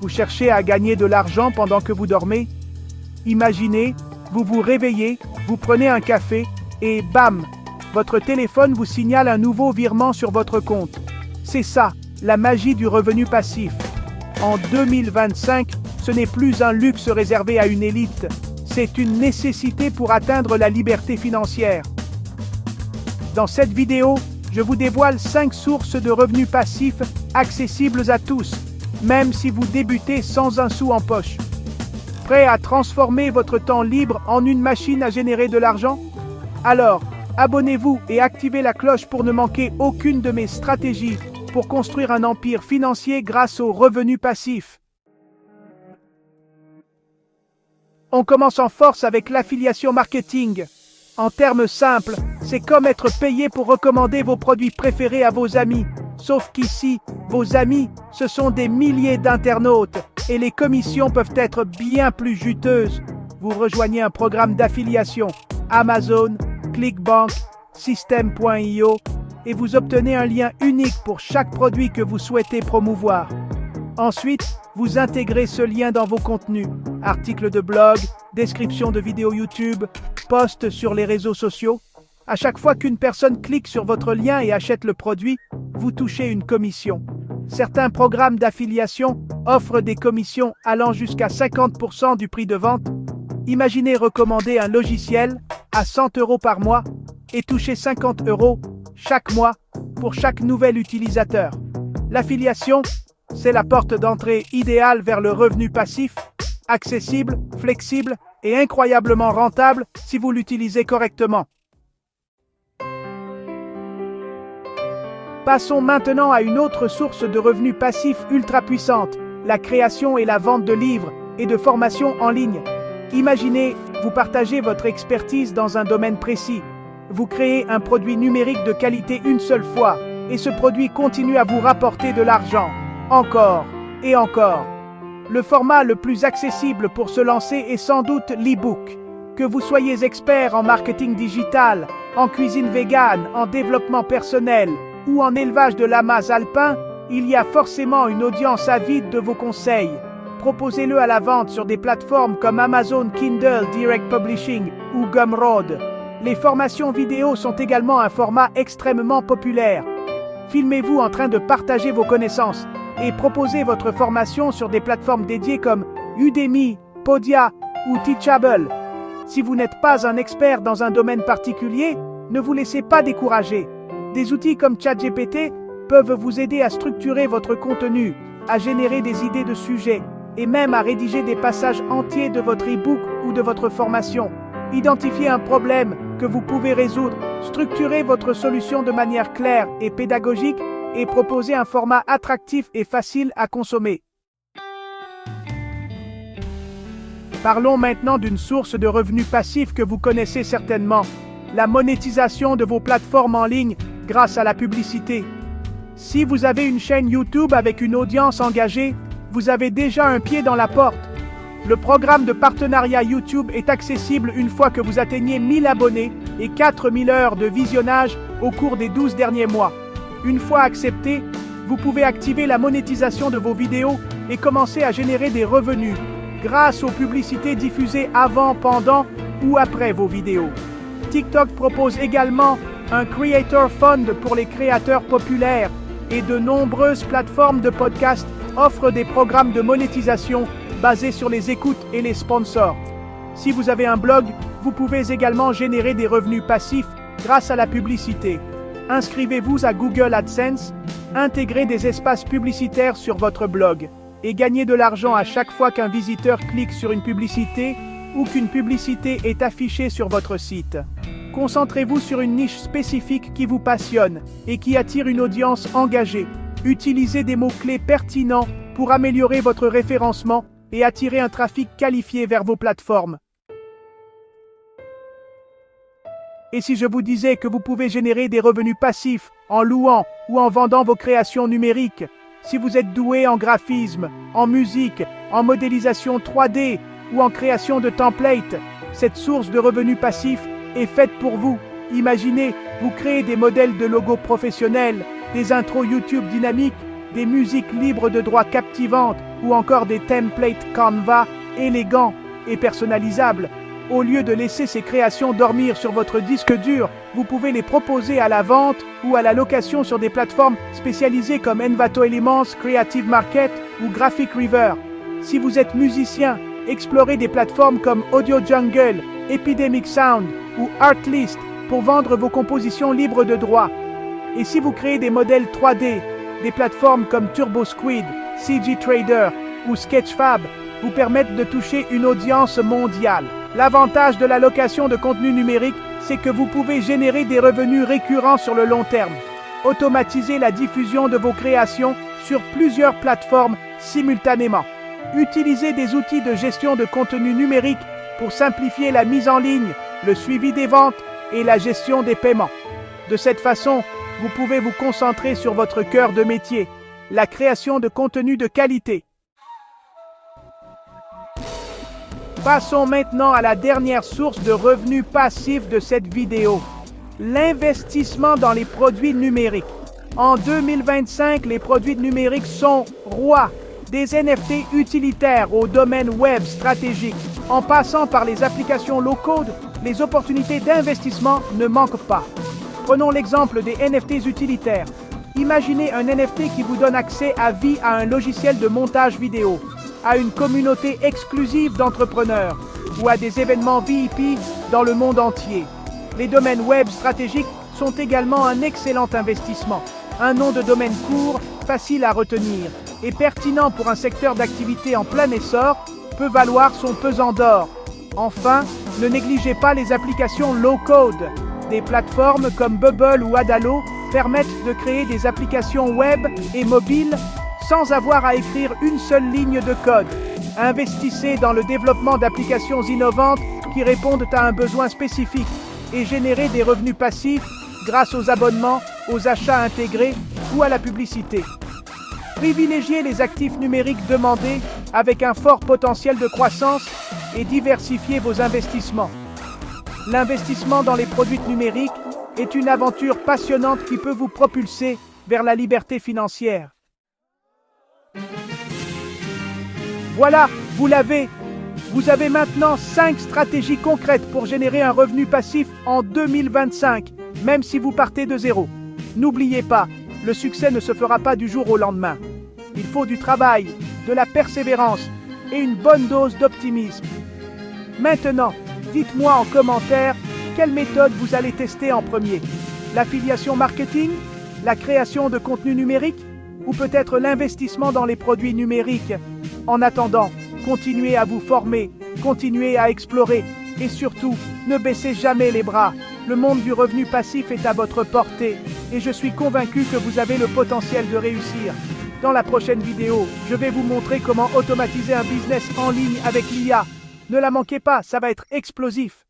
Vous cherchez à gagner de l'argent pendant que vous dormez? Imaginez, vous vous réveillez, vous prenez un café, et bam! Votre téléphone vous signale un nouveau virement sur votre compte. C'est ça, la magie du revenu passif. En 2025, ce n'est plus un luxe réservé à une élite, c'est une nécessité pour atteindre la liberté financière. Dans cette vidéo, je vous dévoile 5 sources de revenus passifs accessibles à tous, même si vous débutez sans un sou en poche. Prêt à transformer votre temps libre en une machine à générer de l'argent? Alors, abonnez-vous et activez la cloche pour ne manquer aucune de mes stratégies pour construire un empire financier grâce aux revenus passifs. On commence en force avec l'affiliation marketing. En termes simples, c'est comme être payé pour recommander vos produits préférés à vos amis. Sauf qu'ici, vos amis, ce sont des milliers d'internautes et les commissions peuvent être bien plus juteuses. Vous rejoignez un programme d'affiliation, Amazon, ClickBank, System.io et vous obtenez un lien unique pour chaque produit que vous souhaitez promouvoir. Ensuite, vous intégrez ce lien dans vos contenus, articles de blog, description de vidéos YouTube, posts sur les réseaux sociaux. À chaque fois qu'une personne clique sur votre lien et achète le produit, vous touchez une commission. Certains programmes d'affiliation offrent des commissions allant jusqu'à 50% du prix de vente. Imaginez recommander un logiciel à 100 € par mois et toucher 50 € chaque mois pour chaque nouvel utilisateur. L'affiliation, c'est la porte d'entrée idéale vers le revenu passif, accessible, flexible et incroyablement rentable si vous l'utilisez correctement. Passons maintenant à une autre source de revenus passifs ultra puissante, la création et la vente de livres et de formations en ligne. Imaginez, vous partagez votre expertise dans un domaine précis. Vous créez un produit numérique de qualité une seule fois, et ce produit continue à vous rapporter de l'argent. Encore et encore. Le format le plus accessible pour se lancer est sans doute l'e-book. Que vous soyez expert en marketing digital, en cuisine végane, en développement personnel ou en élevage de lamas alpins, il y a forcément une audience avide de vos conseils. Proposez-le à la vente sur des plateformes comme Amazon Kindle Direct Publishing ou Gumroad. Les formations vidéo sont également un format extrêmement populaire. Filmez-vous en train de partager vos connaissances et proposez votre formation sur des plateformes dédiées comme Udemy, Podia ou Teachable. Si vous n'êtes pas un expert dans un domaine particulier, ne vous laissez pas décourager. Des outils comme ChatGPT peuvent vous aider à structurer votre contenu, à générer des idées de sujets et même à rédiger des passages entiers de votre e-book ou de votre formation. Identifiez un problème que vous pouvez résoudre, structurez votre solution de manière claire et pédagogique et proposez un format attractif et facile à consommer. Parlons maintenant d'une source de revenus passifs que vous connaissez certainement, la monétisation de vos plateformes en ligne grâce à la publicité. Si vous avez une chaîne YouTube avec une audience engagée, vous avez déjà un pied dans la porte. Le programme de partenariat YouTube est accessible une fois que vous atteignez 1000 abonnés et 4000 heures de visionnage au cours des 12 derniers mois. Une fois accepté, vous pouvez activer la monétisation de vos vidéos et commencer à générer des revenus grâce aux publicités diffusées avant, pendant ou après vos vidéos. TikTok propose également un Creator Fund pour les créateurs populaires et de nombreuses plateformes de podcasts offrent des programmes de monétisation basés sur les écoutes et les sponsors. Si vous avez un blog, vous pouvez également générer des revenus passifs grâce à la publicité. Inscrivez-vous à Google AdSense, intégrez des espaces publicitaires sur votre blog et gagnez de l'argent à chaque fois qu'un visiteur clique sur une publicité ou qu'une publicité est affichée sur votre site. Concentrez-vous sur une niche spécifique qui vous passionne et qui attire une audience engagée. Utilisez des mots-clés pertinents pour améliorer votre référencement et attirer un trafic qualifié vers vos plateformes. Et si je vous disais que vous pouvez générer des revenus passifs en louant ou en vendant vos créations numériques? Si vous êtes doué en graphisme, en musique, en modélisation 3D ou en création de templates, cette source de revenus passifs est faite pour vous. Imaginez, vous créez des modèles de logos professionnels, des intros YouTube dynamiques, des musiques libres de droits captivantes ou encore des templates Canva élégants et personnalisables. Au lieu de laisser ces créations dormir sur votre disque dur, vous pouvez les proposer à la vente ou à la location sur des plateformes spécialisées comme Envato Elements, Creative Market ou Graphic River. Si vous êtes musicien, explorez des plateformes comme Audio Jungle, Epidemic Sound ou Artlist pour vendre vos compositions libres de droit. Et si vous créez des modèles 3D, des plateformes comme TurboSquid, CG Trader ou Sketchfab vous permettent de toucher une audience mondiale. L'avantage de la location de contenu numérique, c'est que vous pouvez générer des revenus récurrents sur le long terme. Automatiser la diffusion de vos créations sur plusieurs plateformes simultanément. Utilisez des outils de gestion de contenu numérique pour simplifier la mise en ligne, le suivi des ventes et la gestion des paiements. De cette façon, vous pouvez vous concentrer sur votre cœur de métier, la création de contenu de qualité. Passons maintenant à la dernière source de revenus passifs de cette vidéo, l'investissement dans les produits numériques. En 2025, les produits numériques sont rois. Des NFT utilitaires au domaine web stratégique. En passant par les applications low-code, les opportunités d'investissement ne manquent pas. Prenons l'exemple des NFTs utilitaires. Imaginez un NFT qui vous donne accès à vie à un logiciel de montage vidéo, à une communauté exclusive d'entrepreneurs ou à des événements VIP dans le monde entier. Les domaines web stratégiques sont également un excellent investissement. Un nom de domaine court, facile à retenir et pertinent pour un secteur d'activité en plein essor peut valoir son pesant d'or. Enfin, ne négligez pas les applications low-code. Des plateformes comme Bubble ou Adalo permettent de créer des applications web et mobiles sans avoir à écrire une seule ligne de code. Investissez dans le développement d'applications innovantes qui répondent à un besoin spécifique et générez des revenus passifs grâce aux abonnements, aux achats intégrés ou à la publicité. Privilégiez les actifs numériques demandés avec un fort potentiel de croissance et diversifiez vos investissements. L'investissement dans les produits numériques est une aventure passionnante qui peut vous propulser vers la liberté financière. Voilà, vous l'avez. Vous avez maintenant 5 stratégies concrètes pour générer un revenu passif en 2025, même si vous partez de zéro. N'oubliez pas, le succès ne se fera pas du jour au lendemain. Il faut du travail, de la persévérance et une bonne dose d'optimisme. Maintenant, dites-moi en commentaire quelle méthode vous allez tester en premier. L'affiliation marketing, la création de contenu numérique ou peut-être l'investissement dans les produits numériques. En attendant, continuez à vous former, continuez à explorer et surtout, ne baissez jamais les bras. Le monde du revenu passif est à votre portée et je suis convaincu que vous avez le potentiel de réussir. Dans la prochaine vidéo, je vais vous montrer comment automatiser un business en ligne avec l'IA. Ne la manquez pas, ça va être explosif.